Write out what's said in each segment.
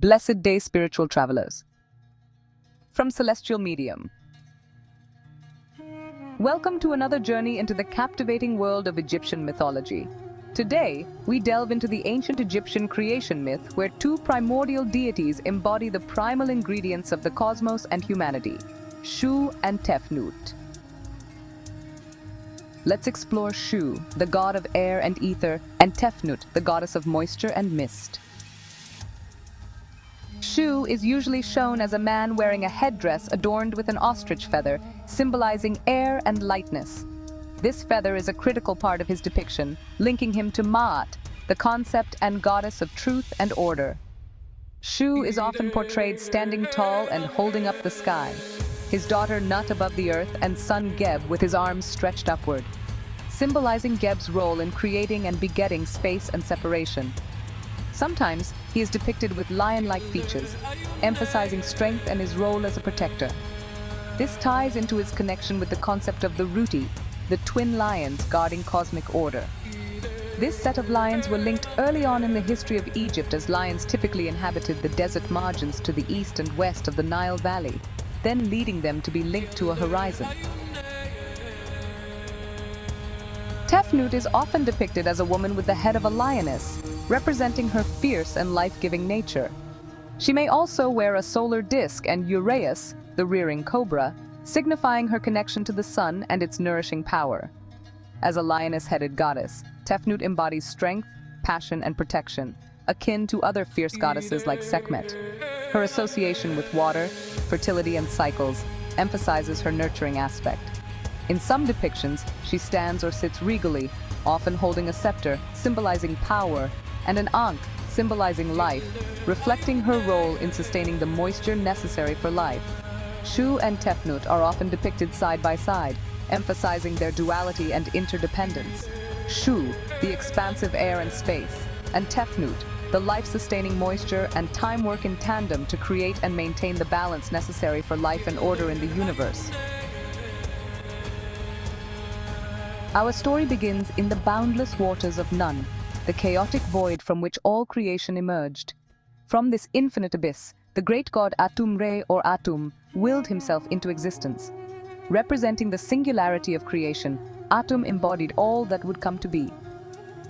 Blessed day, spiritual travelers. From Celestial Medium. Welcome to another journey into the captivating world of Egyptian mythology. Today, we delve into the ancient Egyptian creation myth where two primordial deities embody the primal ingredients of the cosmos and humanity, Shu and Tefnut. Let's explore Shu, the god of air and ether, and Tefnut, the goddess of moisture and mist. Shu is usually shown as a man wearing a headdress adorned with an ostrich feather, symbolizing air and lightness. This feather is a critical part of his depiction, linking him to Ma'at, the concept and goddess of truth and order. Shu is often portrayed standing tall and holding up the sky, his daughter Nut above the earth and son Geb with his arms stretched upward, symbolizing Geb's role in creating and begetting space and separation. Sometimes he is depicted with lion-like features, emphasizing strength and his role as a protector. This ties into his connection with the concept of the Ruty, the twin lions guarding cosmic order. This set of lions were linked early on in the history of Egypt as lions typically inhabited the desert margins to the east and west of the Nile Valley, then leading them to be linked to a horizon. Tefnut is often depicted as a woman with the head of a lioness, representing her fierce and life-giving nature. She may also wear a solar disk and uraeus, the rearing cobra, signifying her connection to the sun and its nourishing power. As a lioness-headed goddess, Tefnut embodies strength, passion, and protection, akin to other fierce goddesses like Sekhmet. Her association with water, fertility, and cycles emphasizes her nurturing aspect. In some depictions, she stands or sits regally, often holding a scepter, symbolizing power, and an ankh, symbolizing life, reflecting her role in sustaining the moisture necessary for life. Shu and Tefnut are often depicted side by side, emphasizing their duality and interdependence. Shu, the expansive air and space, and Tefnut, the life-sustaining moisture and time work in tandem to create and maintain the balance necessary for life and order in the universe. Our story begins in the boundless waters of Nun, the chaotic void from which all creation emerged. From this infinite abyss, the great god Atum or Atum willed himself into existence. Representing the singularity of creation, Atum embodied all that would come to be.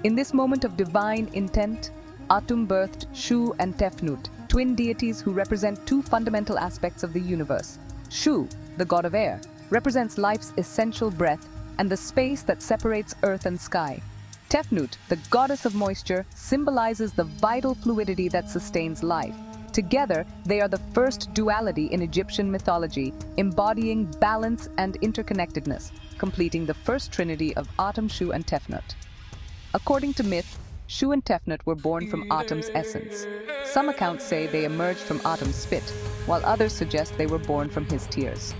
In this moment of divine intent, Atum birthed Shu and Tefnut, twin deities who represent two fundamental aspects of the universe. Shu, the god of air, represents life's essential breath and the space that separates earth and sky. Tefnut, the goddess of moisture, symbolizes the vital fluidity that sustains life. Together, they are the first duality in Egyptian mythology, embodying balance and interconnectedness, completing the first trinity of Atum, Shu, and Tefnut. According to myth, Shu and Tefnut were born from Atum's essence. Some accounts say they emerged from Atum's spit, while others suggest they were born from his tears.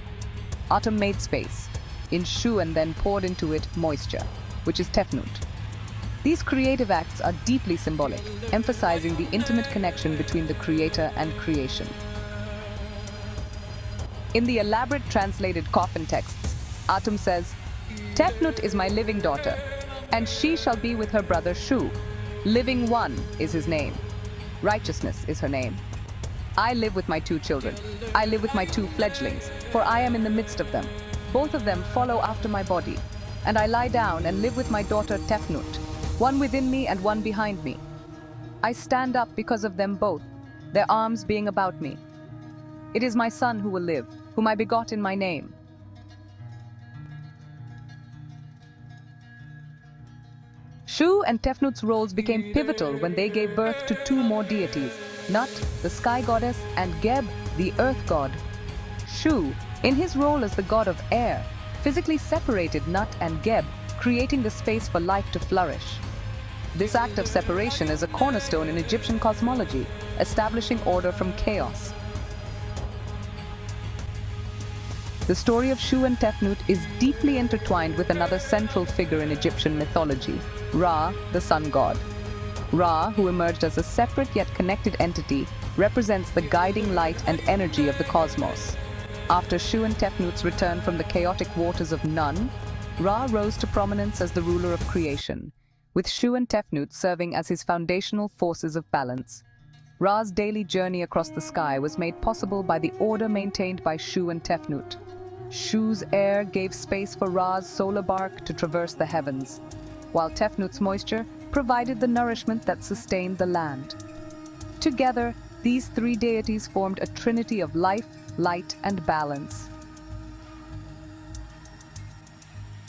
Atum made space in Shu and then poured into it moisture, which is Tefnut. These creative acts are deeply symbolic, emphasizing the intimate connection between the creator and creation. In the elaborate translated coffin texts, Atum says, "Tefnut is my living daughter, and she shall be with her brother Shu. Living one is his name. Righteousness is her name. I live with my two children. I live with my two fledglings, for I am in the midst of them. Both of them follow after my body, and I lie down and live with my daughter Tefnut, one within me and one behind me. I stand up because of them both, their arms being about me. It is my son who will live, whom I begot in my name." Shu and Tefnut's roles became pivotal when they gave birth to two more deities, Nut, the sky goddess, and Geb, the earth god. Shu, in his role as the god of air, physically separated Nut and Geb, creating the space for life to flourish. This act of separation is a cornerstone in Egyptian cosmology, establishing order from chaos. The story of Shu and Tefnut is deeply intertwined with another central figure in Egyptian mythology, Ra, the sun god. Ra, who emerged as a separate yet connected entity, represents the guiding light and energy of the cosmos. After Shu and Tefnut's return from the chaotic waters of Nun, Ra rose to prominence as the ruler of creation, with Shu and Tefnut serving as his foundational forces of balance. Ra's daily journey across the sky was made possible by the order maintained by Shu and Tefnut. Shu's air gave space for Ra's solar bark to traverse the heavens, while Tefnut's moisture provided the nourishment that sustained the land. Together, these three deities formed a trinity of life, light, and balance.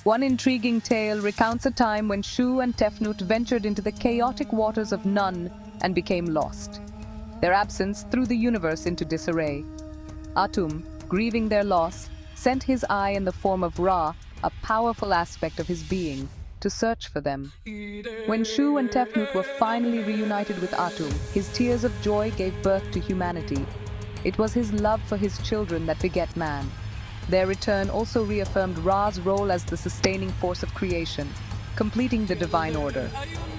One intriguing tale recounts a time when Shu and Tefnut ventured into the chaotic waters of Nun and became lost. Their absence threw the universe into disarray. Atum, grieving their loss, sent his eye in the form of Ra, a powerful aspect of his being, to search for them. When Shu and Tefnut were finally reunited with Atum, his tears of joy gave birth to humanity. It was his love for his children that beget man. Their return also reaffirmed Ra's role as the sustaining force of creation, completing the divine order.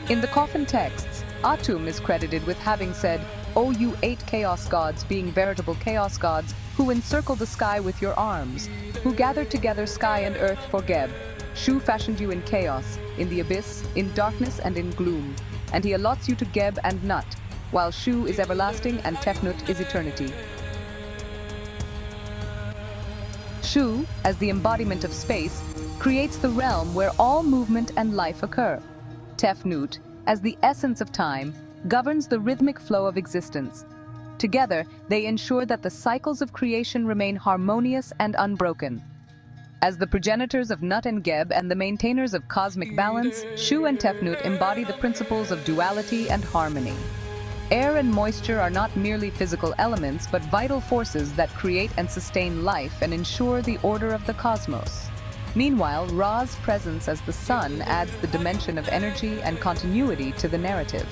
In the coffin texts, Atum is credited with having said, "O you 8 chaos gods, being veritable chaos gods, who encircle the sky with your arms, who gathered together sky and earth for Geb. Shu fashioned you in chaos, in the abyss, in darkness and in gloom, and he allots you to Geb and Nut, while Shu is everlasting and Tefnut is eternity." Shu, as the embodiment of space, creates the realm where all movement and life occur. Tefnut, as the essence of time, governs the rhythmic flow of existence. Together, they ensure that the cycles of creation remain harmonious and unbroken. As the progenitors of Nut and Geb and the maintainers of cosmic balance, Shu and Tefnut embody the principles of duality and harmony. Air and moisture are not merely physical elements, but vital forces that create and sustain life and ensure the order of the cosmos. Meanwhile, Ra's presence as the sun adds the dimension of energy and continuity to the narrative,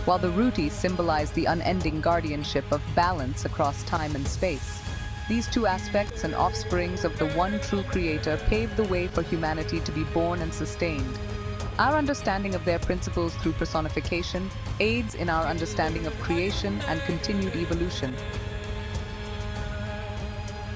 while the Ruty symbolize the unending guardianship of balance across time and space. These two aspects and offsprings of the one true creator pave the way for humanity to be born and sustained. Our understanding of their principles through personification aids in our understanding of creation and continued evolution.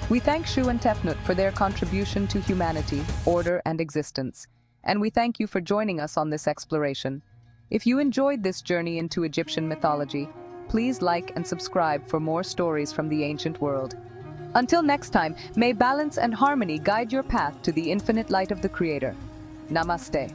We thank Shu and Tefnut for their contribution to humanity, order, and existence, and we thank you for joining us on this exploration. If you enjoyed this journey into Egyptian mythology, please like and subscribe for more stories from the ancient world. Until next time, may balance and harmony guide your path to the infinite light of the Creator. Namaste.